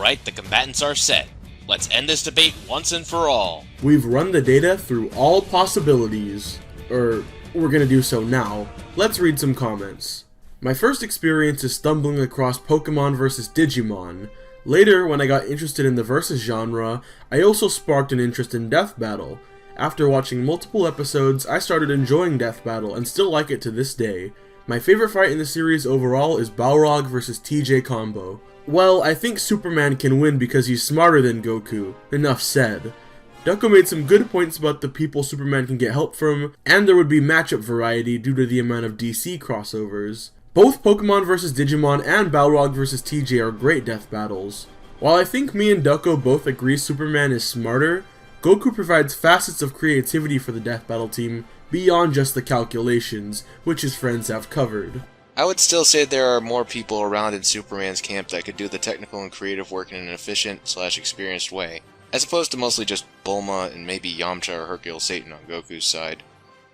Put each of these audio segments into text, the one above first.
Alright, the combatants are set. Let's end this debate once and for all. We've run the data through all possibilities. We're gonna do so now. Let's read some comments. My first experience is stumbling across Pokemon vs. Digimon. Later, when I got interested in the versus genre, I also sparked an interest in Death Battle. After watching multiple episodes, I started enjoying Death Battle and still like it to this day. My favorite fight in the series overall is Balrog vs. TJ combo. Well, I think Superman can win because he's smarter than Goku. Enough said. Ducko made some good points about the people Superman can get help from, and there would be matchup variety due to the amount of DC crossovers. Both Pokemon vs. Digimon and Balrog vs. TJ are great death battles. While I think me and Ducko both agree Superman is smarter, Goku provides facets of creativity for the death battle team beyond just the calculations, which his friends have covered. I would still say there are more people around in Superman's camp that could do the technical and creative work in an efficient/experienced way, as opposed to mostly just Bulma and maybe Yamcha or Hercule Satan on Goku's side.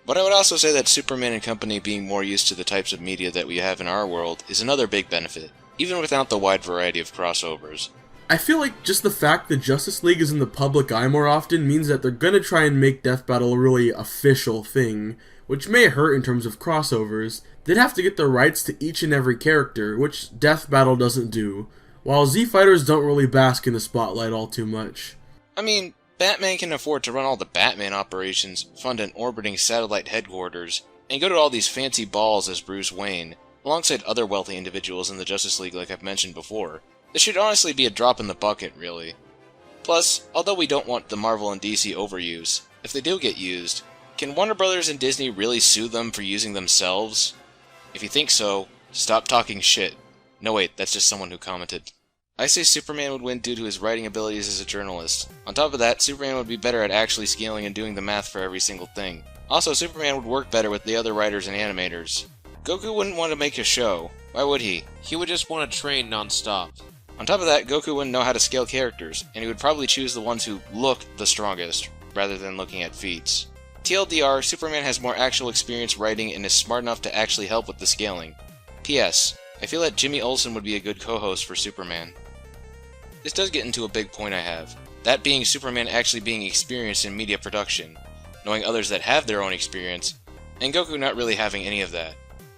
But I would also say that Superman and company being more used to the types of media that we have in our world is another big benefit, even without the wide variety of crossovers. I feel like just the fact that Justice League is in the public eye more often means that they're gonna try and make Death Battle a really official thing, which may hurt in terms of crossovers. They'd have to get the rights to each and every character, which Death Battle doesn't do, while Z Fighters don't really bask in the spotlight all too much. I mean, Batman can afford to run all the Batman operations, fund an orbiting satellite headquarters, and go to all these fancy balls as Bruce Wayne, alongside other wealthy individuals in the Justice League like I've mentioned before. This should honestly be a drop in the bucket, really. Plus, although we don't want the Marvel and DC overuse, if they do get used, can Warner Brothers and Disney really sue them for using themselves? If you think so, stop talking shit. No wait, that's just someone who commented. I say Superman would win due to his writing abilities as a journalist. On top of that, Superman would be better at actually scaling and doing the math for every single thing. Also, Superman would work better with the other writers and animators. Goku wouldn't want to make a show. Why would he? He would just want to train non-stop. On top of that, Goku wouldn't know how to scale characters, and he would probably choose the ones who look the strongest, rather than looking at feats. TLDR, Superman has more actual experience writing and is smart enough to actually help with the scaling. P.S. I feel that Jimmy Olsen would be a good co-host for Superman. This does get into a big point I have, that being Superman actually being experienced in media production, knowing others that have their own experience, and Goku not really having any of that.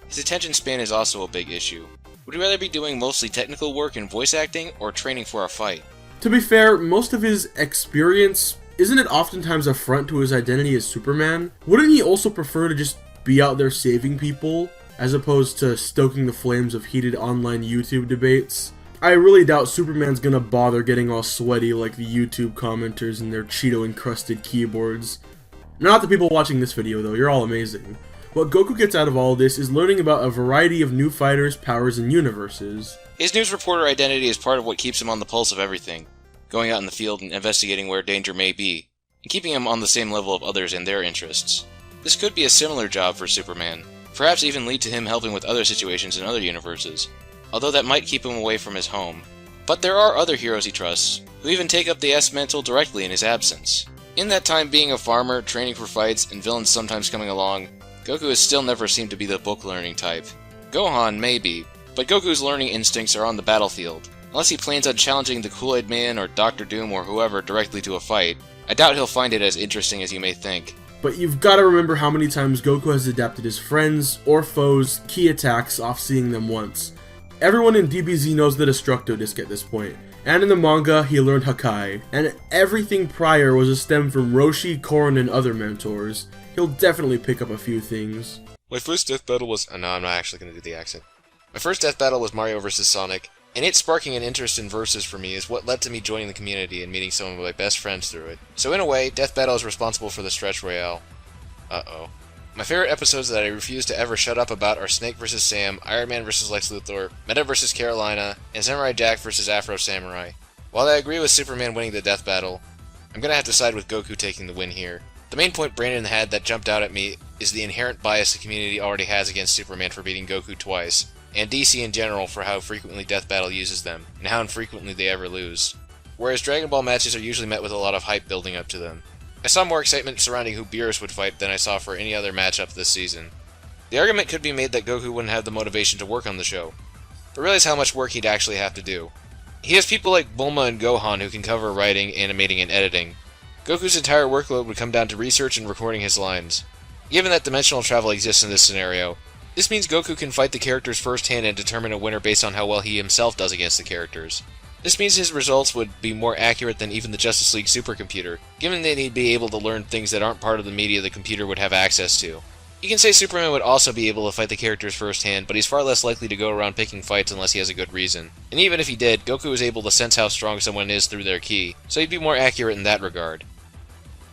His attention span is also a big issue. Would he rather be doing mostly technical work in voice acting, or training for a fight? To be fair, most of his experience, isn't it oftentimes a front to his identity as Superman? Wouldn't he also prefer to just be out there saving people, as opposed to stoking the flames of heated online YouTube debates? I really doubt Superman's gonna bother getting all sweaty like the YouTube commenters and their Cheeto-encrusted keyboards. Not the people watching this video though, you're all amazing. What Goku gets out of all this is learning about a variety of new fighters, powers, and universes. His news reporter identity is part of what keeps him on the pulse of everything, going out in the field and investigating where danger may be, and keeping him on the same level of others and their interests. This could be a similar job for Superman, perhaps even lead to him helping with other situations in other universes, although that might keep him away from his home. But there are other heroes he trusts, who even take up the S-mantle directly in his absence. In that time being a farmer, training for fights, and villains sometimes coming along, Goku has still never seemed to be the book-learning type. Gohan maybe, but Goku's learning instincts are on the battlefield. Unless he plans on challenging the Kool-Aid Man or Dr. Doom or whoever directly to a fight, I doubt he'll find it as interesting as you may think. But you've gotta remember how many times Goku has adapted his friends' or foes' key attacks off seeing them once. Everyone in DBZ knows the Destructo Disc at this point, and in the manga he learned Hakai, and everything prior was a stem from Roshi, Korin, and other mentors. He'll definitely pick up a few things. My first death battle was... no, I'm not actually going to do the accent. My first death battle was Mario vs. Sonic, and it sparking an interest in versus for me is what led to me joining the community and meeting some of my best friends through it. So in a way, Death Battle is responsible for the Stretch Royale. Uh-oh. My favorite episodes that I refuse to ever shut up about are Snake vs. Sam, Iron Man vs. Lex Luthor, Meta vs. Carolina, and Samurai Jack vs. Afro Samurai. While I agree with Superman winning the death battle, I'm gonna have to side with Goku taking the win here. The main point Brandon had that jumped out at me is the inherent bias the community already has against Superman for beating Goku twice, and DC in general for how frequently Death Battle uses them, and how infrequently they ever lose. Whereas Dragon Ball matches are usually met with a lot of hype building up to them. I saw more excitement surrounding who Beerus would fight than I saw for any other matchup this season. The argument could be made that Goku wouldn't have the motivation to work on the show, but realize how much work he'd actually have to do. He has people like Bulma and Gohan who can cover writing, animating, and editing. Goku's entire workload would come down to research and recording his lines. Given that dimensional travel exists in this scenario, this means Goku can fight the characters firsthand and determine a winner based on how well he himself does against the characters. This means his results would be more accurate than even the Justice League supercomputer, given that he'd be able to learn things that aren't part of the media the computer would have access to. You can say Superman would also be able to fight the characters firsthand, but he's far less likely to go around picking fights unless he has a good reason. And even if he did, Goku is able to sense how strong someone is through their ki, so he'd be more accurate in that regard.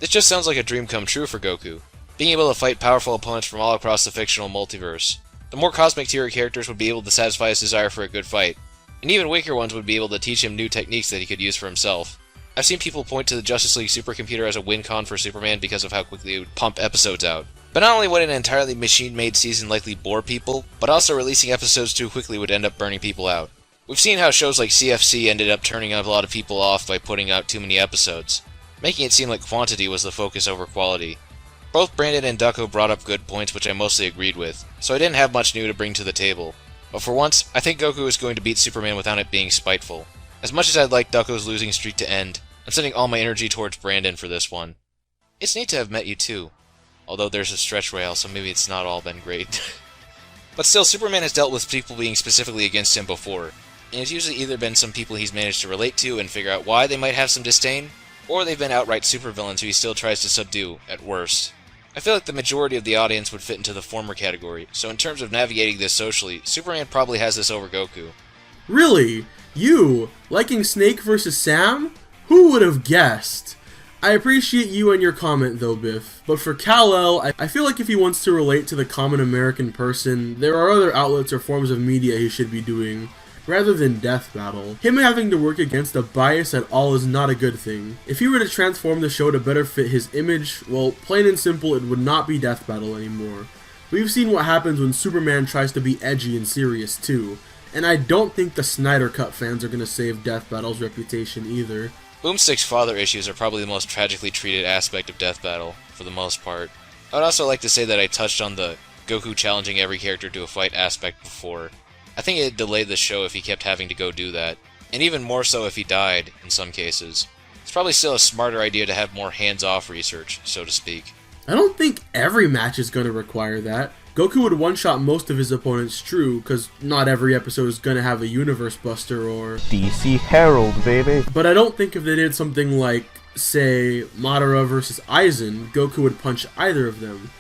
This just sounds like a dream come true for Goku, being able to fight powerful opponents from all across the fictional multiverse. The more cosmic tier characters would be able to satisfy his desire for a good fight, and even weaker ones would be able to teach him new techniques that he could use for himself. I've seen people point to the Justice League supercomputer as a win con for Superman because of how quickly it would pump episodes out. But not only would an entirely machine-made season likely bore people, but also releasing episodes too quickly would end up burning people out. We've seen how shows like CFC ended up turning a lot of people off by putting out too many episodes, making it seem like quantity was the focus over quality. Both Brandon and Ducko brought up good points which I mostly agreed with, so I didn't have much new to bring to the table. But for once, I think Goku is going to beat Superman without it being spiteful. As much as I'd like Ducko's losing streak to end, I'm sending all my energy towards Brandon for this one. It's neat to have met you too. Although there's a stretch rail, so maybe it's not all been great. But still, Superman has dealt with people being specifically against him before, and it's usually either been some people he's managed to relate to and figure out why they might have some disdain, or they've been outright supervillains who he still tries to subdue, at worst. I feel like the majority of the audience would fit into the former category, so in terms of navigating this socially, Superman probably has this over Goku. Really? You? Liking Snake vs. Sam? Who would have guessed? I appreciate you and your comment though, Biff, but for Kal-El, I feel like if he wants to relate to the common American person, there are other outlets or forms of media he should be doing, rather than Death Battle. Him having to work against a bias at all is not a good thing. If he were to transform the show to better fit his image, well, plain and simple, it would not be Death Battle anymore. We've seen what happens when Superman tries to be edgy and serious too, and I don't think the Snyder Cut fans are going to save Death Battle's reputation either. Boomstick's father issues are probably the most tragically treated aspect of Death Battle, for the most part. I would also like to say that I touched on the Goku challenging every character to a fight aspect before. I think it'd delay the show if he kept having to go do that, and even more so if he died, in some cases. It's probably still a smarter idea to have more hands-off research, so to speak. I don't think every match is going to require that. Goku would one-shot most of his opponents, true, because not every episode is going to have a universe buster or DC Herald, baby. But I don't think if they did something like, say, Madara vs. Aizen, Goku would punch either of them.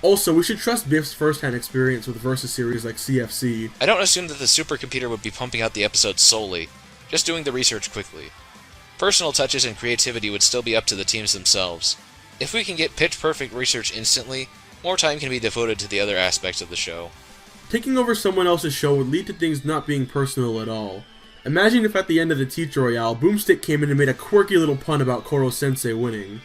Also, we should trust Biff's first-hand experience with versus series like CFC. I don't assume that the supercomputer would be pumping out the episodes solely, just doing the research quickly. Personal touches and creativity would still be up to the teams themselves. If we can get pitch-perfect research instantly, more time can be devoted to the other aspects of the show. Taking over someone else's show would lead to things not being personal at all. Imagine if at the end of the Teacher Royale, Boomstick came in and made a quirky little pun about Koro-sensei winning.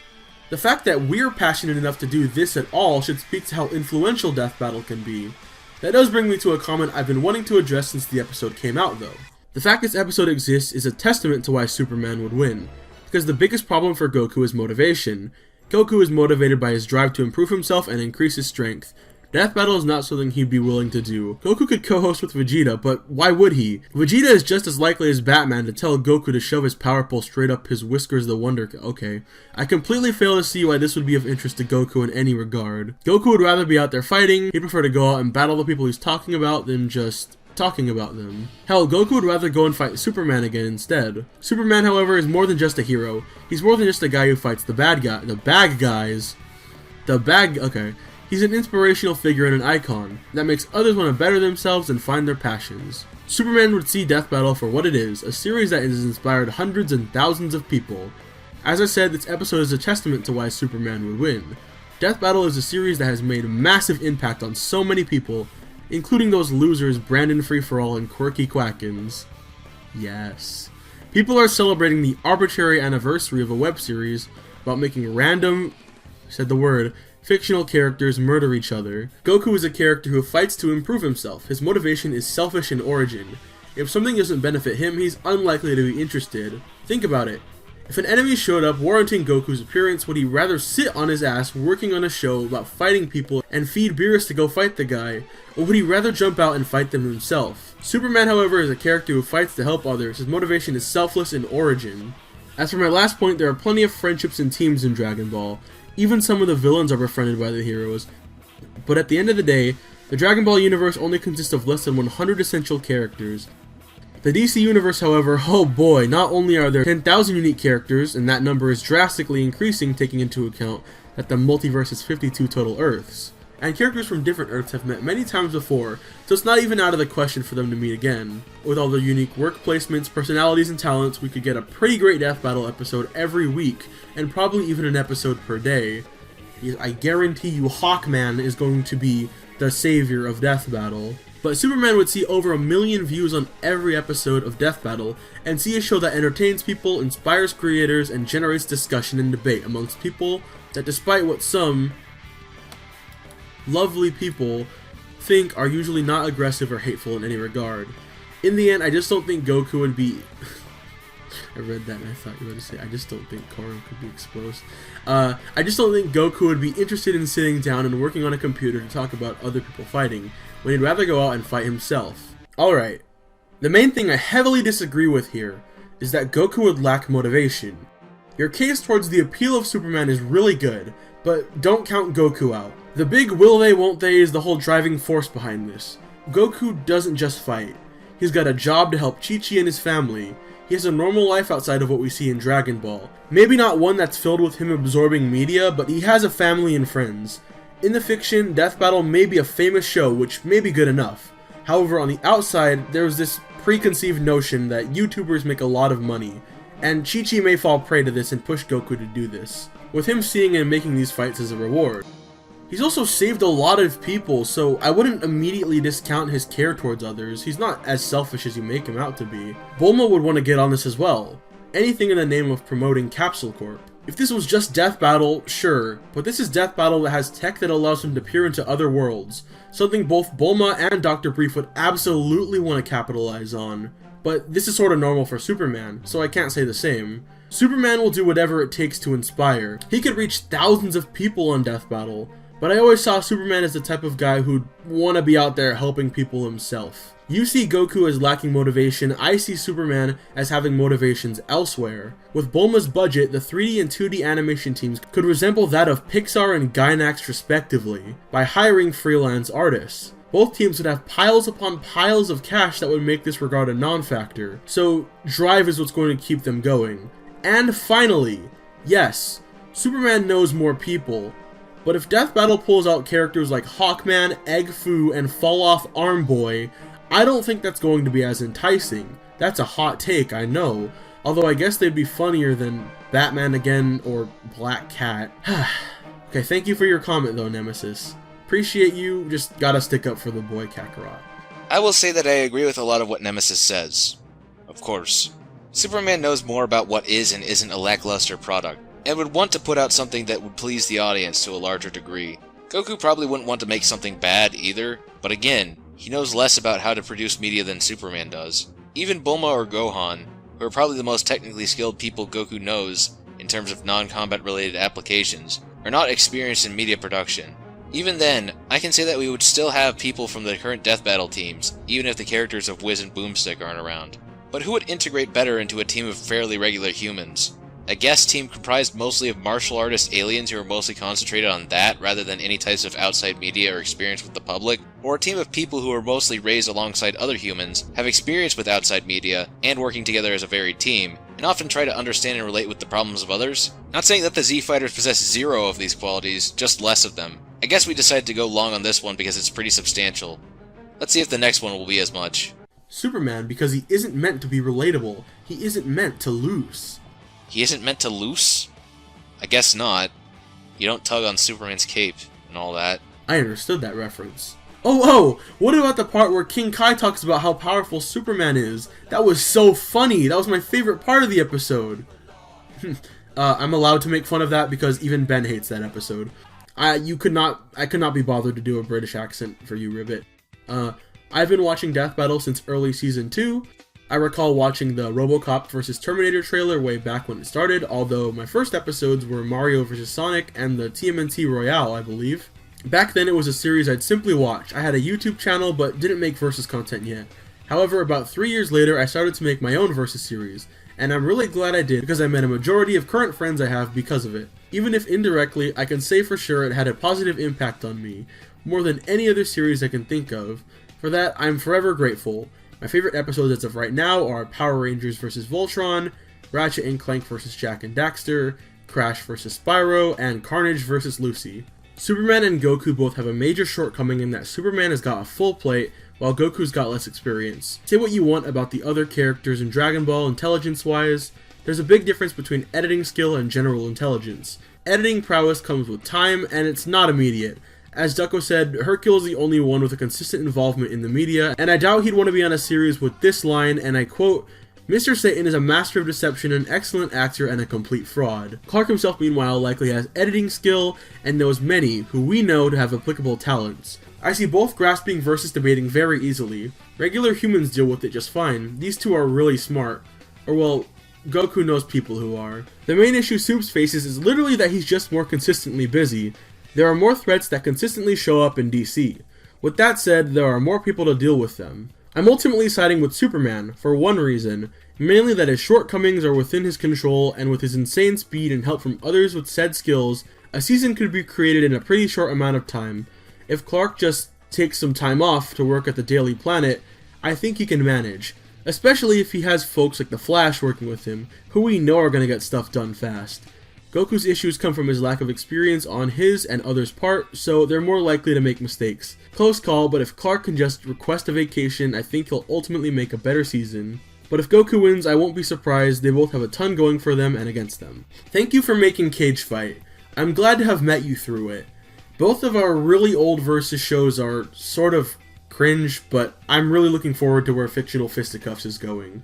The fact that we're passionate enough to do this at all should speak to how influential Death Battle can be. That does bring me to a comment I've been wanting to address since the episode came out though. The fact this episode exists is a testament to why Superman would win, because the biggest problem for Goku is motivation. Goku is motivated by his drive to improve himself and increase his strength. Death Battle is not something he'd be willing to do. Goku could co-host with Vegeta, but why would he? Vegeta is just as likely as Batman to tell Goku to shove his power pole straight up his Whiskers the Wonder. Okay. I completely fail to see why this would be of interest to Goku in any regard. Goku would rather be out there fighting, he'd prefer to go out and battle the people he's talking about than just talking about them. Hell, Goku would rather go and fight Superman again instead. Superman, however, is more than just a hero. He's more than just a guy who fights the bad guys. Okay. He's an inspirational figure and an icon that makes others want to better themselves and find their passions. Superman would see Death Battle for what it is, a series that has inspired hundreds and thousands of people. As I said, this episode is a testament to why Superman would win. Death Battle is a series that has made a massive impact on so many people, including those losers Brandon Free-For-All and Quirky Quackins. Yes. People are celebrating the arbitrary anniversary of a web series about making random, fictional characters murder each other. Goku is a character who fights to improve himself. His motivation is selfish in origin. If something doesn't benefit him, he's unlikely to be interested. Think about it. If an enemy showed up warranting Goku's appearance, would he rather sit on his ass working on a show about fighting people and feed Beerus to go fight the guy, or would he rather jump out and fight them himself? Superman, however, is a character who fights to help others. His motivation is selfless in origin. As for my last point, there are plenty of friendships and teams in Dragon Ball. Even some of the villains are befriended by the heroes. But at the end of the day, the Dragon Ball universe only consists of less than 100 essential characters. The DC universe, however, oh boy, not only are there 10,000 unique characters, and that number is drastically increasing taking into account that the multiverse is 52 total Earths. And characters from different Earths have met many times before, so it's not even out of the question for them to meet again. With all their unique work placements, personalities, and talents, we could get a pretty great Death Battle episode every week, and probably even an episode per day. I guarantee you Hawkman is going to be the savior of Death Battle. But Superman would see over 1 million views on every episode of Death Battle, and see a show that entertains people, inspires creators, and generates discussion and debate amongst people that, despite what some lovely people think, are usually not aggressive or hateful in any regard. In the end, I just don't think Goku would be... I read that and I thought you were going to say, I just don't think Koron could be exposed. I just don't think Goku would be interested in sitting down and working on a computer to talk about other people fighting, when he'd rather go out and fight himself. Alright, the main thing I heavily disagree with here is that Goku would lack motivation. Your case towards the appeal of Superman is really good, but don't count Goku out. The big will they won't they is the whole driving force behind this. Goku doesn't just fight. He's got a job to help Chi-Chi and his family. He has a normal life outside of what we see in Dragon Ball. Maybe not one that's filled with him absorbing media, but he has a family and friends. In the fiction, Death Battle may be a famous show, which may be good enough. However, on the outside, there's this preconceived notion that YouTubers make a lot of money, and Chi-Chi may fall prey to this and push Goku to do this, with him seeing and making these fights as a reward. He's also saved a lot of people, so I wouldn't immediately discount his care towards others. He's not as selfish as you make him out to be. Bulma would want to get on this as well. Anything in the name of promoting Capsule Corp. If this was just Death Battle, sure, but this is Death Battle that has tech that allows him to peer into other worlds, something both Bulma and Dr. Brief would absolutely want to capitalize on. But this is sort of normal for Superman, so I can't say the same. Superman will do whatever it takes to inspire. He could reach thousands of people on Death Battle, but I always saw Superman as the type of guy who'd want to be out there helping people himself. You see Goku as lacking motivation, I see Superman as having motivations elsewhere. With Bulma's budget, the 3D and 2D animation teams could resemble that of Pixar and Gainax respectively, by hiring freelance artists. Both teams would have piles upon piles of cash that would make this regard a non-factor, so drive is what's going to keep them going. And finally, yes, Superman knows more people, but if Death Battle pulls out characters like Hawkman, Egg Foo, and Fall-Off Arm Boy, I don't think that's going to be as enticing. That's a hot take, I know, although I guess they'd be funnier than Batman Again or Black Cat. Okay, thank you for your comment though, Nemesis. Appreciate you, just gotta stick up for the boy Kakarot. I will say that I agree with a lot of what Nemesis says. Of course. Superman knows more about what is and isn't a lackluster product, and would want to put out something that would please the audience to a larger degree. Goku probably wouldn't want to make something bad either, but again, he knows less about how to produce media than Superman does. Even Bulma or Gohan, who are probably the most technically skilled people Goku knows in terms of non-combat related applications, are not experienced in media production. Even then, I can say that we would still have people from the current Death Battle teams, even if the characters of Wiz and Boomstick aren't around. But who would integrate better into a team of fairly regular humans? A guest team comprised mostly of martial artist aliens who are mostly concentrated on that rather than any types of outside media or experience with the public, or a team of people who are mostly raised alongside other humans, have experience with outside media, and working together as a varied team, and often try to understand and relate with the problems of others? Not saying that the Z-Fighters possess zero of these qualities, just less of them. I guess we decided to go long on this one because it's pretty substantial. Let's see if the next one will be as much. Superman, because he isn't meant to be relatable. He isn't meant to lose. He isn't meant to loose? I guess not. You don't tug on Superman's cape and all that. I understood that reference. Oh, what about the part where King Kai talks about how powerful Superman is? That was so funny. That was my favorite part of the episode. I'm allowed to make fun of that because even Ben hates that episode. I could not be bothered to do a British accent for you, Ribbit. I've been watching Death Battle since early season 2. I recall watching the RoboCop vs. Terminator trailer way back when it started, although my first episodes were Mario vs. Sonic and the TMNT Royale, I believe. Back then it was a series I'd simply watch. I had a YouTube channel but didn't make versus content yet. However, about 3 years later, I started to make my own Versus series, and I'm really glad I did because I met a majority of current friends I have because of it. Even if indirectly, I can say for sure it had a positive impact on me, more than any other series I can think of. For that, I'm forever grateful. My favorite episodes as of right now are Power Rangers vs. Voltron, Ratchet and Clank vs. Jak and Daxter, Crash vs. Spyro, and Carnage vs. Lucy. Superman and Goku both have a major shortcoming in that Superman has got a full plate, while Goku's got less experience. Say what you want about the other characters in Dragon Ball intelligence-wise, there's a big difference between editing skill and general intelligence. Editing prowess comes with time, and it's not immediate. As Ducko said, Hercule is the only one with a consistent involvement in the media, and I doubt he'd want to be on a series with this line, and I quote, "Mr. Satan is a master of deception, an excellent actor, and a complete fraud." Clark himself, meanwhile, likely has editing skill, and knows many who we know to have applicable talents. I see both grasping versus debating very easily. Regular humans deal with it just fine. These two are really smart. Or well, Goku knows people who are. The main issue Soups faces is literally that he's just more consistently busy. There are more threats that consistently show up in DC. With that said, there are more people to deal with them. I'm ultimately siding with Superman, for one reason, mainly that his shortcomings are within his control, and with his insane speed and help from others with said skills, a season could be created in a pretty short amount of time. If Clark just takes some time off to work at the Daily Planet, I think he can manage, especially if he has folks like the Flash working with him, who we know are going to get stuff done fast. Goku's issues come from his lack of experience on his and others' part, so they're more likely to make mistakes. Close call, but if Clark can just request a vacation, I think he'll ultimately make a better season. But if Goku wins, I won't be surprised. They both have a ton going for them and against them. Thank you for making Cage Fight. I'm glad to have met you through it. Both of our really old Versus shows are sort of cringe, but I'm really looking forward to where Fictional Fisticuffs is going.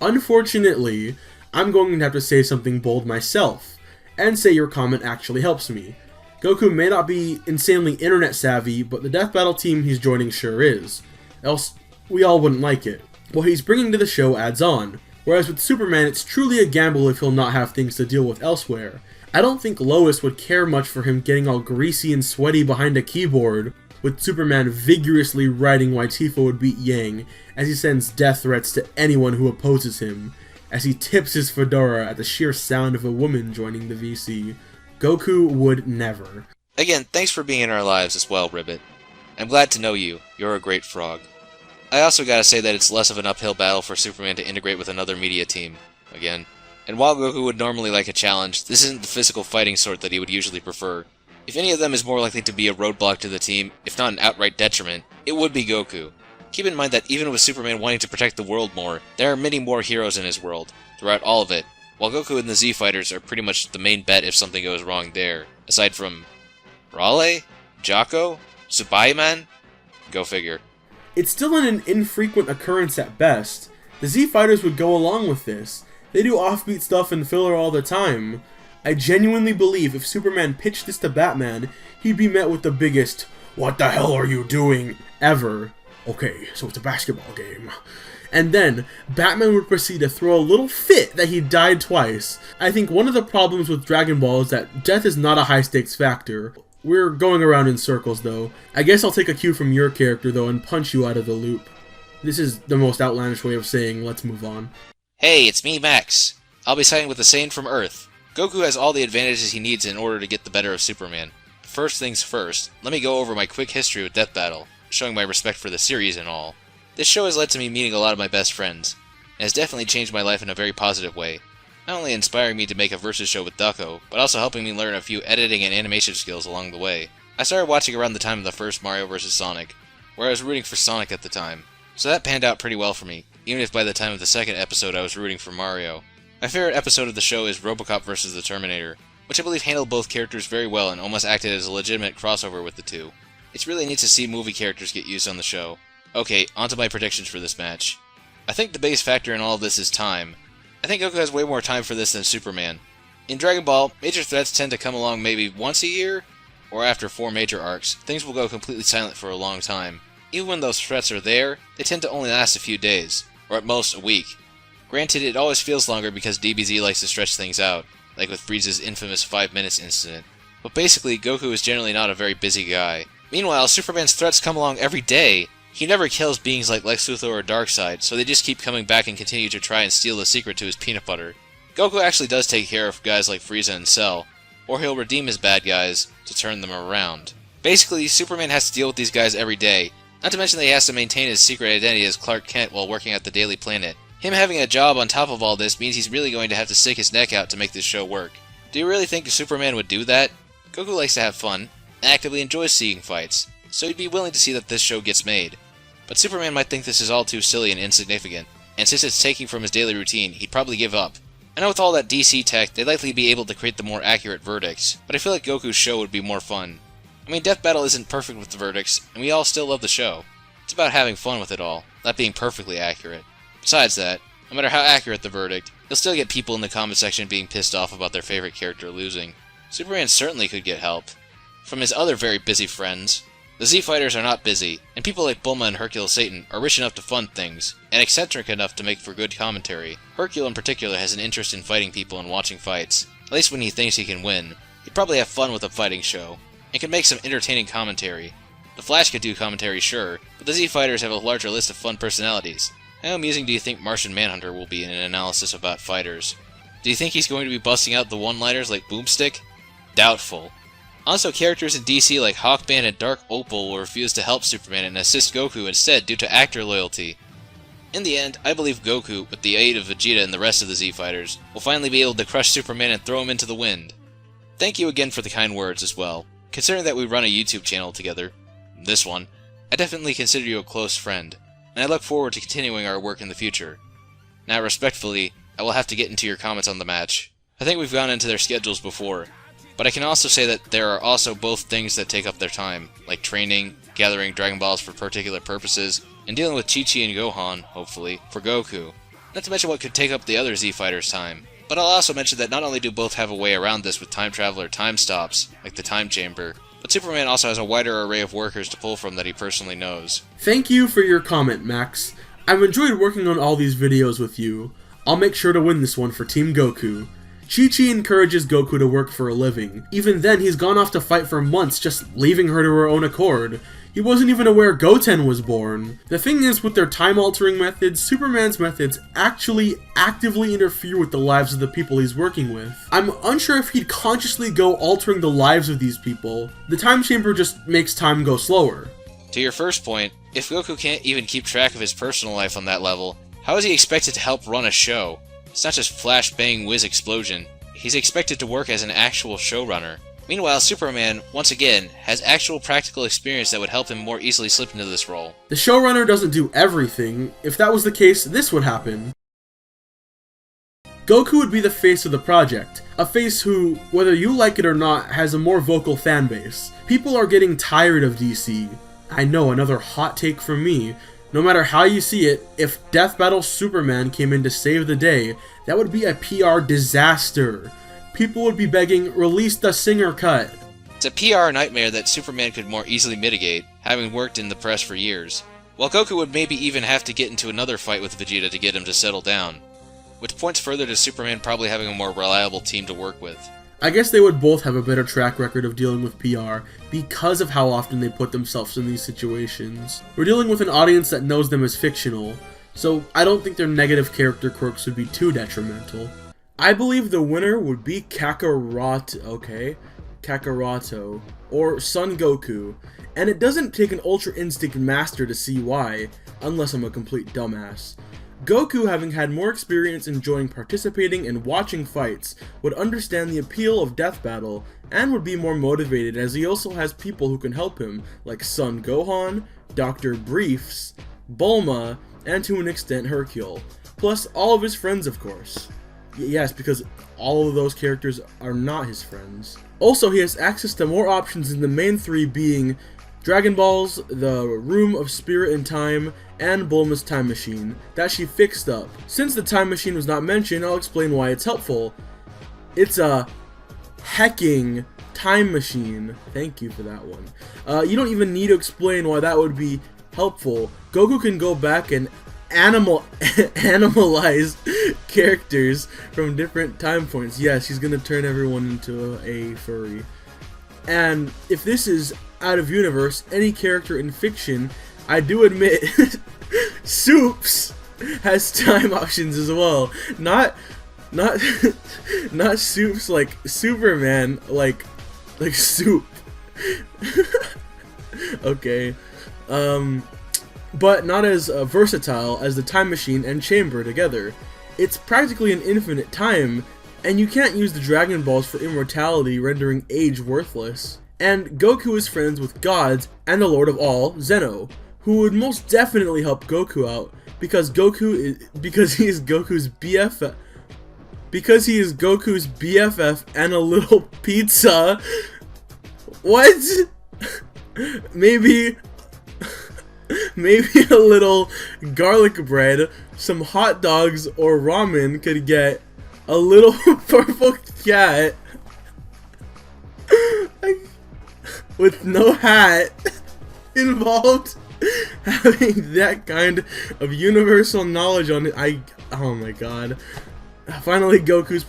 Unfortunately, I'm going to have to say something bold myself, and say your comment actually helps me. Goku may not be insanely internet savvy, but the Death Battle team he's joining sure is. Else, we all wouldn't like it. What he's bringing to the show adds on. Whereas with Superman, it's truly a gamble if he'll not have things to deal with elsewhere. I don't think Lois would care much for him getting all greasy and sweaty behind a keyboard, with Superman vigorously writing why Tifa would beat Yang, as he sends death threats to anyone who opposes him, as he tips his fedora at the sheer sound of a woman joining the VC. Goku would never. Again, thanks for being in our lives as well, Ribbit. I'm glad to know you. You're a great frog. I also gotta say that it's less of an uphill battle for Superman to integrate with another media team. Again. And while Goku would normally like a challenge, this isn't the physical fighting sort that he would usually prefer. If any of them is more likely to be a roadblock to the team, if not an outright detriment, it would be Goku. Keep in mind that even with Superman wanting to protect the world more, there are many more heroes in his world, throughout all of it, while Goku and the Z-Fighters are pretty much the main bet if something goes wrong there, aside from Raleigh? Jocko? Tsubaiman? Go figure. It's still an infrequent occurrence at best. The Z-Fighters would go along with this. They do offbeat stuff and filler all the time. I genuinely believe if Superman pitched this to Batman, he'd be met with the biggest, "What the hell are you doing?" ever. Okay, so it's a basketball game. And then, Batman would proceed to throw a little fit that he died twice. I think one of the problems with Dragon Ball is that death is not a high-stakes factor. We're going around in circles, though. I guess I'll take a cue from your character, though, and punch you out of the loop. This is the most outlandish way of saying, let's move on. Hey, it's me, Max. I'll be siding with the Saiyan from Earth. Goku has all the advantages he needs in order to get the better of Superman. First things first, let me go over my quick history with Death Battle, showing my respect for the series and all. This show has led to me meeting a lot of my best friends, and has definitely changed my life in a very positive way. Not only inspiring me to make a Versus show with Ducko, but also helping me learn a few editing and animation skills along the way. I started watching around the time of the first Mario vs. Sonic, where I was rooting for Sonic at the time, so that panned out pretty well for me, even if by the time of the second episode I was rooting for Mario. My favorite episode of the show is RoboCop vs. the Terminator, which I believe handled both characters very well and almost acted as a legitimate crossover with the two. It's really neat to see movie characters get used on the show. Okay, onto my predictions for this match. I think the biggest factor in all of this is time. I think Goku has way more time for this than Superman. In Dragon Ball, major threats tend to come along maybe once a year, or after 4 major arcs. Things will go completely silent for a long time. Even when those threats are there, they tend to only last a few days, or at most a week. Granted, it always feels longer because DBZ likes to stretch things out, like with Frieza's infamous 5 minutes incident. But basically, Goku is generally not a very busy guy. Meanwhile, Superman's threats come along every day. He never kills beings like Lex Luthor or Darkseid, so they just keep coming back and continue to try and steal the secret to his peanut butter. Goku actually does take care of guys like Frieza and Cell, or he'll redeem his bad guys to turn them around. Basically, Superman has to deal with these guys every day, not to mention that he has to maintain his secret identity as Clark Kent while working at the Daily Planet. Him having a job on top of all this means he's really going to have to stick his neck out to make this show work. Do you really think Superman would do that? Goku likes to have fun, and actively enjoys seeing fights, so he'd be willing to see that this show gets made. But Superman might think this is all too silly and insignificant, and since it's taking from his daily routine, he'd probably give up. I know with all that DC tech, they'd likely be able to create the more accurate verdicts, but I feel like Goku's show would be more fun. I mean, Death Battle isn't perfect with the verdicts, and we all still love the show. It's about having fun with it all, not being perfectly accurate. Besides that, no matter how accurate the verdict, you'll still get people in the comment section being pissed off about their favorite character losing. Superman certainly could get help from his other very busy friends. The Z-Fighters are not busy, and people like Bulma and Hercule Satan are rich enough to fund things, and eccentric enough to make for good commentary. Hercule in particular has an interest in fighting people and watching fights, at least when he thinks he can win. He'd probably have fun with a fighting show, and could make some entertaining commentary. The Flash could do commentary, sure, but the Z-Fighters have a larger list of fun personalities. How amusing do you think Martian Manhunter will be in an analysis about fighters? Do you think he's going to be busting out the one-liners like Boomstick? Doubtful. Also, characters in DC like Hawkman and Dark Opal will refuse to help Superman and assist Goku instead due to actor loyalty. In the end, I believe Goku, with the aid of Vegeta and the rest of the Z-Fighters, will finally be able to crush Superman and throw him into the wind. Thank you again for the kind words as well. Considering that we run a YouTube channel together, this one, I definitely consider you a close friend, and I look forward to continuing our work in the future. Now, respectfully, I will have to get into your comments on the match. I think we've gone into their schedules before, but I can also say that there are also both things that take up their time, like training, gathering Dragon Balls for particular purposes, and dealing with Chi-Chi and Gohan, hopefully, for Goku. Not to mention what could take up the other Z-Fighters' time. But I'll also mention that not only do both have a way around this with time travel or time stops, like the time chamber, but Superman also has a wider array of workers to pull from that he personally knows. Thank you for your comment, Max. I've enjoyed working on all these videos with you. I'll make sure to win this one for Team Goku. Chi-Chi encourages Goku to work for a living. Even then, he's gone off to fight for months, just leaving her to her own accord. He wasn't even aware Goten was born. The thing is, with their time-altering methods, Superman's methods actually actively interfere with the lives of the people he's working with. I'm unsure if he'd consciously go altering the lives of these people. The time chamber just makes time go slower. To your first point, if Goku can't even keep track of his personal life on that level, how is he expected to help run a show? It's not just flash, bang, whiz, explosion. He's expected to work as an actual showrunner. Meanwhile, Superman, once again, has actual practical experience that would help him more easily slip into this role. The showrunner doesn't do everything. If that was the case, this would happen. Goku would be the face of the project. A face who, whether you like it or not, has a more vocal fanbase. People are getting tired of DC. I know, another hot take from me. No matter how you see it, if Death Battle Superman came in to save the day, that would be a PR disaster. People would be begging, release the Singer cut. It's a PR nightmare that Superman could more easily mitigate, having worked in the press for years. While Goku would maybe even have to get into another fight with Vegeta to get him to settle down. Which points further to Superman probably having a more reliable team to work with. I guess they would both have a better track record of dealing with PR because of how often they put themselves in these situations. We're dealing with an audience that knows them as fictional, so I don't think their negative character quirks would be too detrimental. I believe the winner would be Kakaroto, or Son Goku, and it doesn't take an Ultra Instinct Master to see why, unless I'm a complete dumbass. Goku, having had more experience enjoying participating and watching fights, would understand the appeal of Death Battle, and would be more motivated as he also has people who can help him, like Son Gohan, Dr. Briefs, Bulma, and to an extent Hercule, plus all of his friends of course. Yes, because all of those characters are not his friends. Also, he has access to more options than the main three being Dragon Balls, the Room of Spirit and Time, and Bulma's time machine, that she fixed up. Since the time machine was not mentioned, I'll explain why it's helpful. It's a hecking time machine. Thank you for that one. You don't even need to explain why that would be helpful. Goku can go back and animalize characters from different time points. Yes, he's gonna turn everyone into a furry. And if this is out of universe, any character in fiction I do admit, Soups has time options as well. Not Soups like Superman, like soup. Okay. But not as versatile as the Time Machine and Chamber together. It's practically an infinite time, and you can't use the Dragon Balls for immortality, rendering age worthless. And Goku is friends with gods and the Lord of All, Zeno, who would most definitely help Goku out because he is Goku's BFF. Because he is Goku's BFF and a little pizza. What? Maybe a little garlic bread, some hot dogs, or ramen could get a little purple cat with no hat involved having that kind of universal knowledge on it. Oh my god. Finally, Goku's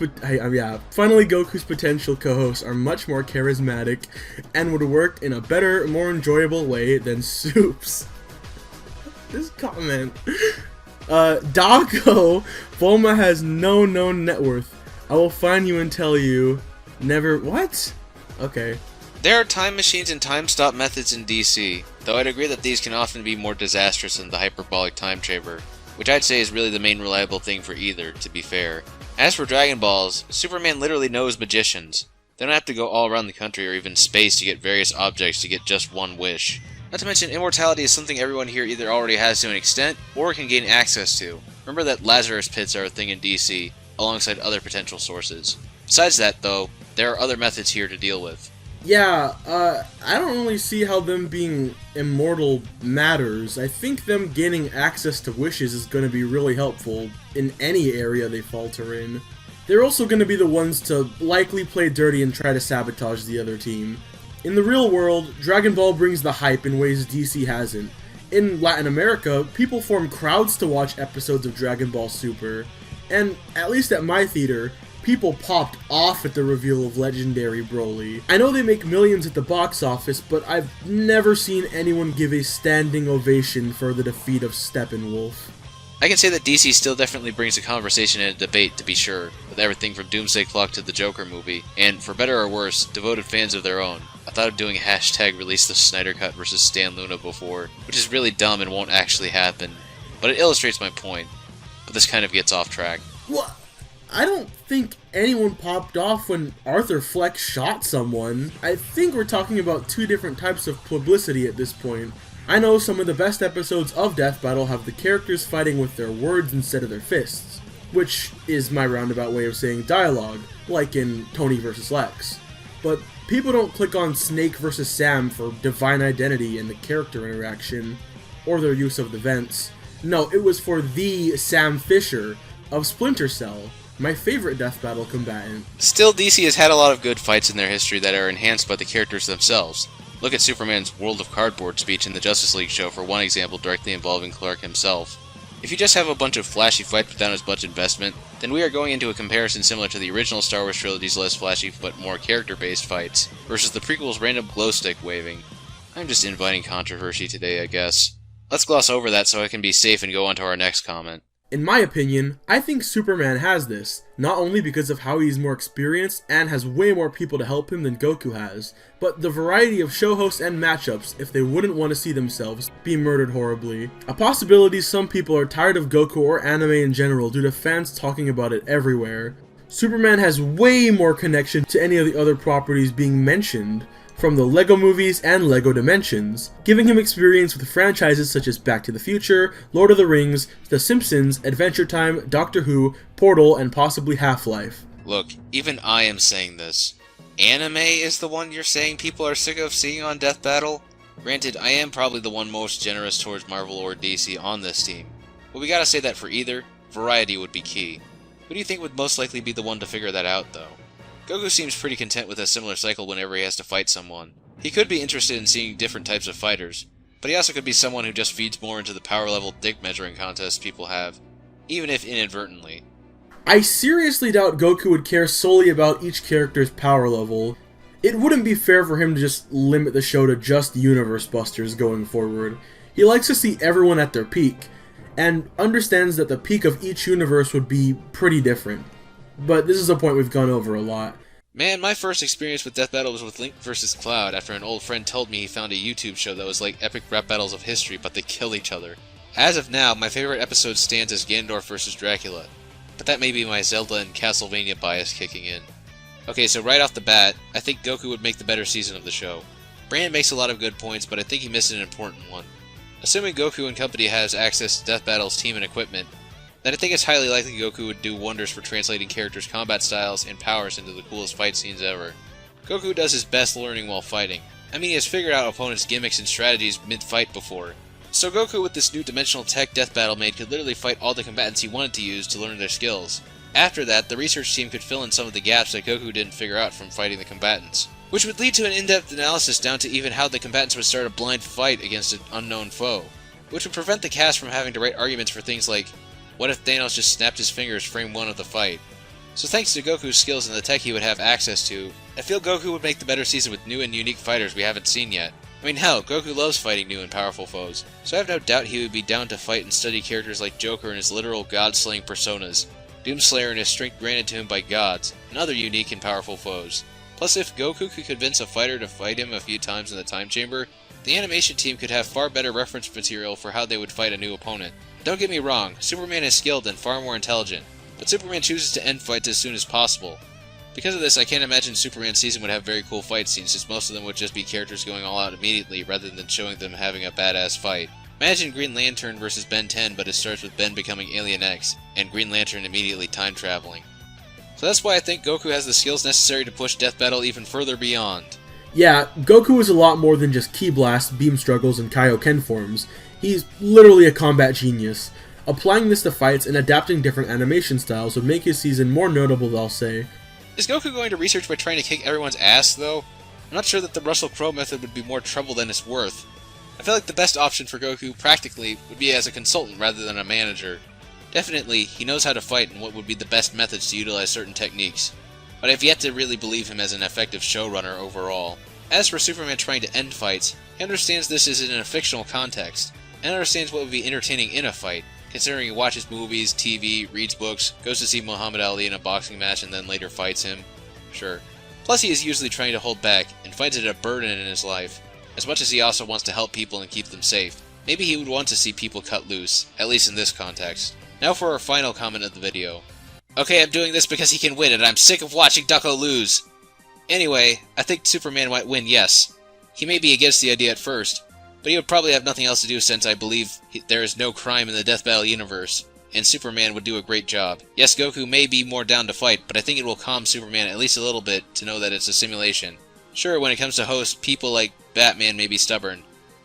potential co-hosts are much more charismatic and would work in a better, more enjoyable way than Soups. This comment. Ducko, Bulma has no known net worth. I will find you and tell you. Never. What? Okay. There are time machines and time stop methods in DC, though I'd agree that these can often be more disastrous than the hyperbolic time chamber, which I'd say is really the main reliable thing for either, to be fair. As for Dragon Balls, Superman literally knows magicians. They don't have to go all around the country or even space to get various objects to get just one wish. Not to mention, immortality is something everyone here either already has to an extent, or can gain access to. Remember that Lazarus pits are a thing in DC, alongside other potential sources. Besides that, though, there are other methods here to deal with. Yeah, I don't really see how them being immortal matters. I think them gaining access to wishes is going to be really helpful in any area they falter in. They're also going to be the ones to likely play dirty and try to sabotage the other team. In the real world, Dragon Ball brings the hype in ways DC hasn't. In Latin America, people form crowds to watch episodes of Dragon Ball Super, and at least at my theater, people popped off at the reveal of legendary Broly. I know they make millions at the box office, but I've never seen anyone give a standing ovation for the defeat of Steppenwolf. I can say that DC still definitely brings a conversation and a debate, to be sure, with everything from Doomsday Clock to the Joker movie, and, for better or worse, devoted fans of their own. I thought of doing a hashtag release the Snyder Cut versus Stan Luna before, which is really dumb and won't actually happen, but it illustrates my point. But this kind of gets off track. What? I don't think anyone popped off when Arthur Fleck shot someone. I think we're talking about two different types of publicity at this point. I know some of the best episodes of Death Battle have the characters fighting with their words instead of their fists, which is my roundabout way of saying dialogue, like in Tony vs. Lex. But people don't click on Snake vs. Sam for divine identity and the character interaction, or their use of the vents. No, it was for the Sam Fisher of Splinter Cell, my favorite Death Battle combatant. Still, DC has had a lot of good fights in their history that are enhanced by the characters themselves. Look at Superman's World of Cardboard speech in the Justice League show for one example directly involving Clark himself. If you just have a bunch of flashy fights without as much investment, then we are going into a comparison similar to the original Star Wars trilogy's less flashy but more character-based fights, versus the prequel's random glow stick waving. I'm just inviting controversy today, I guess. Let's gloss over that so I can be safe and go on to our next comment. In my opinion, I think Superman has this, not only because of how he's more experienced and has way more people to help him than Goku has, but the variety of show hosts and matchups if they wouldn't want to see themselves be murdered horribly. A possibility some people are tired of Goku or anime in general due to fans talking about it everywhere. Superman has way more connection to any of the other properties being mentioned, from the LEGO movies and LEGO Dimensions, giving him experience with franchises such as Back to the Future, Lord of the Rings, The Simpsons, Adventure Time, Doctor Who, Portal, and possibly Half-Life. Look, even I am saying this. Anime is the one you're saying people are sick of seeing on Death Battle? Granted, I am probably the one most generous towards Marvel or DC on this team, but we gotta say that for either, variety would be key. Who do you think would most likely be the one to figure that out, though? Goku seems pretty content with a similar cycle whenever he has to fight someone. He could be interested in seeing different types of fighters, but he also could be someone who just feeds more into the power level dick measuring contests people have, even if inadvertently. I seriously doubt Goku would care solely about each character's power level. It wouldn't be fair for him to just limit the show to just Universe Busters going forward. He likes to see everyone at their peak, and understands that the peak of each universe would be pretty different. But this is a point we've gone over a lot. Man, my first experience with Death Battle was with Link vs. Cloud after an old friend told me he found a YouTube show that was like epic rap battles of history, but they kill each other. As of now, my favorite episode stands as Ganondorf vs. Dracula, but that may be my Zelda and Castlevania bias kicking in. Okay, so right off the bat, I think Goku would make the better season of the show. Brand makes a lot of good points, but I think he missed an important one. Assuming Goku and company has access to Death Battle's team and equipment, then I think it's highly likely Goku would do wonders for translating characters' combat styles and powers into the coolest fight scenes ever. Goku does his best learning while fighting. I mean, he has figured out opponents' gimmicks and strategies mid-fight before. So Goku with this new dimensional tech Death Battle made could literally fight all the combatants he wanted to use to learn their skills. After that, the research team could fill in some of the gaps that Goku didn't figure out from fighting the combatants, which would lead to an in-depth analysis down to even how the combatants would start a blind fight against an unknown foe, which would prevent the cast from having to write arguments for things like, what if Thanos just snapped his fingers frame 1 of the fight? So thanks to Goku's skills and the tech he would have access to, I feel Goku would make the better season with new and unique fighters we haven't seen yet. I mean hell, Goku loves fighting new and powerful foes, so I have no doubt he would be down to fight and study characters like Joker and his literal god-slaying personas, Doomslayer and his strength granted to him by gods, and other unique and powerful foes. Plus, if Goku could convince a fighter to fight him a few times in the time chamber, the animation team could have far better reference material for how they would fight a new opponent. Don't get me wrong, Superman is skilled and far more intelligent, but Superman chooses to end fights as soon as possible. Because of this, I can't imagine Superman's season would have very cool fight scenes, since most of them would just be characters going all out immediately rather than showing them having a badass fight. Imagine Green Lantern vs. Ben 10, but it starts with Ben becoming Alien X, and Green Lantern immediately time traveling. So that's why I think Goku has the skills necessary to push Death Battle even further beyond. Yeah, Goku is a lot more than just Ki Blast, Beam Struggles, and Kaioken forms. He's literally a combat genius. Applying this to fights and adapting different animation styles would make his season more notable, I'll say. Is Goku going to research by trying to kick everyone's ass, though? I'm not sure that the Russell Crowe method would be more trouble than it's worth. I feel like the best option for Goku, practically, would be as a consultant rather than a manager. Definitely, he knows how to fight and what would be the best methods to utilize certain techniques, but I've yet to really believe him as an effective showrunner overall. As for Superman trying to end fights, he understands this is in a fictional context, and understands what would be entertaining in a fight, considering he watches movies, TV, reads books, goes to see Muhammad Ali in a boxing match and then later fights him. Sure. Plus he is usually trying to hold back, and finds it a burden in his life, as much as he also wants to help people and keep them safe. Maybe he would want to see people cut loose, at least in this context. Now for our final comment of the video. Okay, I'm doing this because he can win and I'm sick of watching Ducko lose. Anyway, I think Superman might win, yes. He may be against the idea at first, but he would probably have nothing else to do since I believe there is no crime in the Death Battle universe, and Superman would do a great job. Yes, Goku may be more down to fight, but I think it will calm Superman at least a little bit to know that it's a simulation. Sure, when it comes to hosts, people like Batman may be stubborn,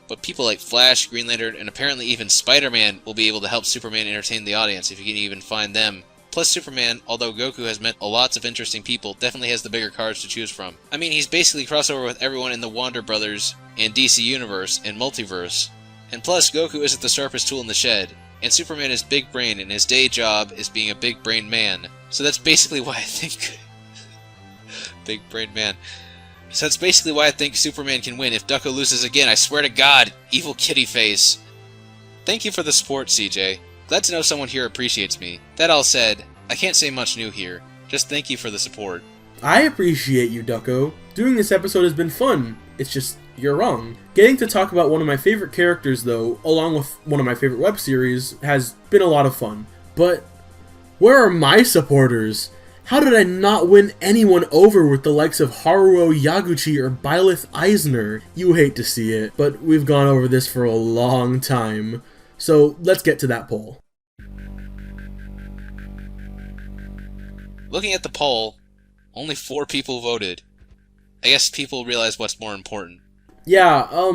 but people like Flash, Green Lantern, and apparently even Spider-Man will be able to help Superman entertain the audience if you can even find them. Plus Superman, although Goku has met lots of interesting people, definitely has the bigger cards to choose from. I mean, he's basically crossover with everyone in the Wander Brothers and DC Universe and Multiverse. And plus, Goku isn't the sharpest tool in the shed, and Superman is big brain and his day job is being a big brain man. So that's basically why I think... big brain man. So that's basically why I think Superman can win. If Ducko loses again, I swear to God, evil kitty face. Thank you for the support, CJ. Glad to know someone here appreciates me. That all said, I can't say much new here. Just thank you for the support. I appreciate you, Ducko. Doing this episode has been fun. It's just, you're wrong. Getting to talk about one of my favorite characters, though, along with one of my favorite web series, has been a lot of fun. But, where are my supporters? How did I not win anyone over with the likes of Haruo Yaguchi or Byleth Eisner? You hate to see it, but we've gone over this for a long time. So, let's get to that poll. Looking at the poll, only 4 people voted. I guess people realize what's more important. Yeah,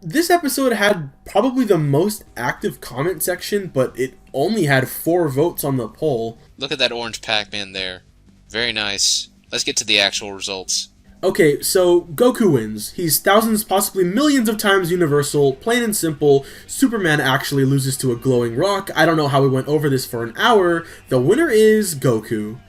this episode had probably the most active comment section, but it only had 4 votes on the poll. Look at that orange Pac-Man there. Very nice. Let's get to the actual results. Okay, so Goku wins. He's thousands, possibly millions of times universal, plain and simple. Superman actually loses to a glowing rock. I don't know how we went over this for an hour. The winner is Goku.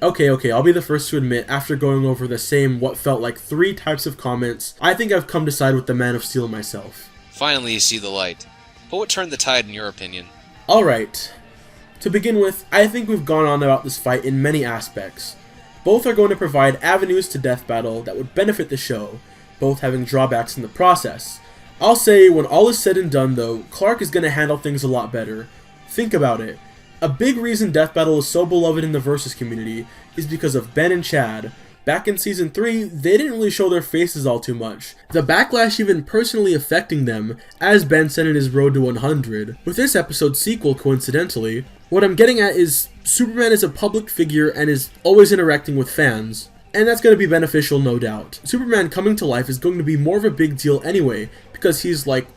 Okay, I'll be the first to admit, after going over the same what felt like 3 types of comments, I think I've come to side with the Man of Steel myself. Finally you see the light. But what turned the tide in your opinion? Alright. To begin with, I think we've gone on about this fight in many aspects. Both are going to provide avenues to death battle that would benefit the show, both having drawbacks in the process. I'll say, when all is said and done though, Clark is going to handle things a lot better. Think about it. A big reason Death Battle is so beloved in the Versus community is because of Ben and Chad. Back in Season 3, they didn't really show their faces all too much, the backlash even personally affecting them, as Ben said in his Road to 100. With this episode's sequel, coincidentally, what I'm getting at is Superman is a public figure and is always interacting with fans, and that's going to be beneficial, no doubt. Superman coming to life is going to be more of a big deal anyway, because he's like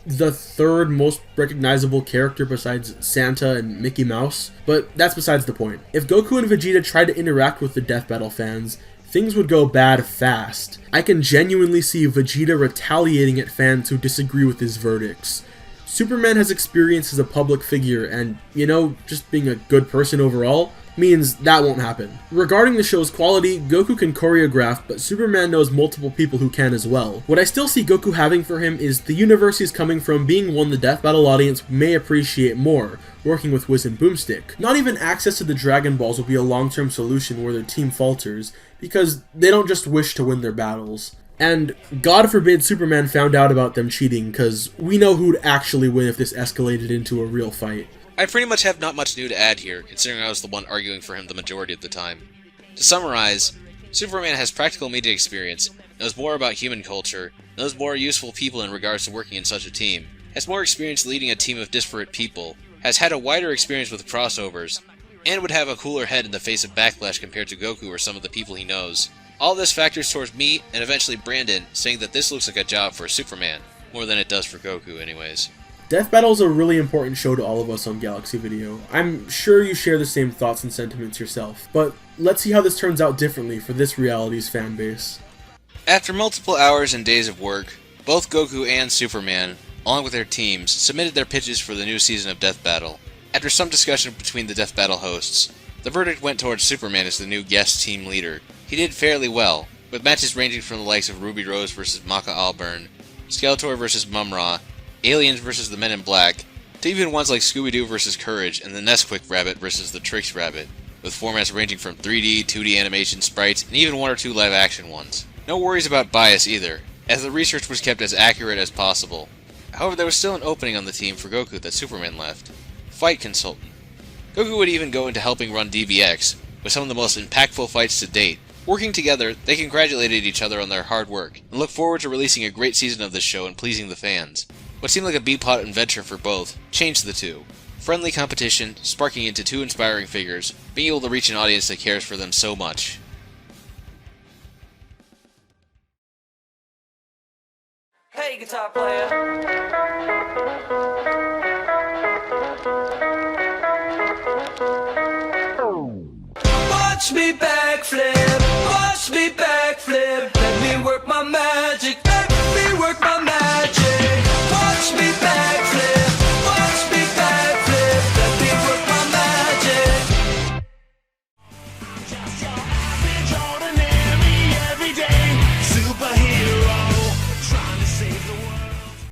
the third most recognizable character besides Santa and Mickey Mouse, but that's besides the point. If Goku and Vegeta tried to interact with the Death Battle fans, things would go bad fast. I can genuinely see Vegeta retaliating at fans who disagree with his verdicts. Superman has experience as a public figure and, you know, just being a good person overall means that won't happen. Regarding the show's quality, Goku can choreograph, but Superman knows multiple people who can as well. What I still see Goku having for him is the universe he's coming from being one the Death Battle audience may appreciate more, working with Wiz and Boomstick. Not even access to the Dragon Balls will be a long-term solution where their team falters, because they don't just wish to win their battles. And God forbid Superman found out about them cheating, cause we know who'd actually win if this escalated into a real fight. I pretty much have not much new to add here, considering I was the one arguing for him the majority of the time. To summarize, Superman has practical media experience, knows more about human culture, knows more useful people in regards to working in such a team, has more experience leading a team of disparate people, has had a wider experience with crossovers, and would have a cooler head in the face of backlash compared to Goku or some of the people he knows. All this factors towards me, and eventually Brandon, saying that this looks like a job for Superman, more than it does for Goku anyways. Death Battle is a really important show to all of us on Galaxy Video. I'm sure you share the same thoughts and sentiments yourself, but let's see how this turns out differently for this reality's fanbase. After multiple hours and days of work, both Goku and Superman, along with their teams, submitted their pitches for the new season of Death Battle. After some discussion between the Death Battle hosts, the verdict went towards Superman as the new guest team leader. He did fairly well, with matches ranging from the likes of Ruby Rose vs. Maka Alburn, Skeletor vs. Mumra, Aliens vs. the Men in Black, to even ones like Scooby-Doo vs. Courage and the Nesquik Rabbit vs. the Trix Rabbit, with formats ranging from 3D, 2D animation, sprites, and even one or two live-action ones. No worries about bias either, as the research was kept as accurate as possible. However, there was still an opening on the team for Goku that Superman left. Fight Consultant. Goku would even go into helping run DBX, with some of the most impactful fights to date. Working together, they congratulated each other on their hard work, and look forward to releasing a great season of this show and pleasing the fans. What seemed like a B-plot adventure for both changed the two. Friendly competition, sparking into two inspiring figures, being able to reach an audience that cares for them so much. Hey, guitar player. Watch me backflip.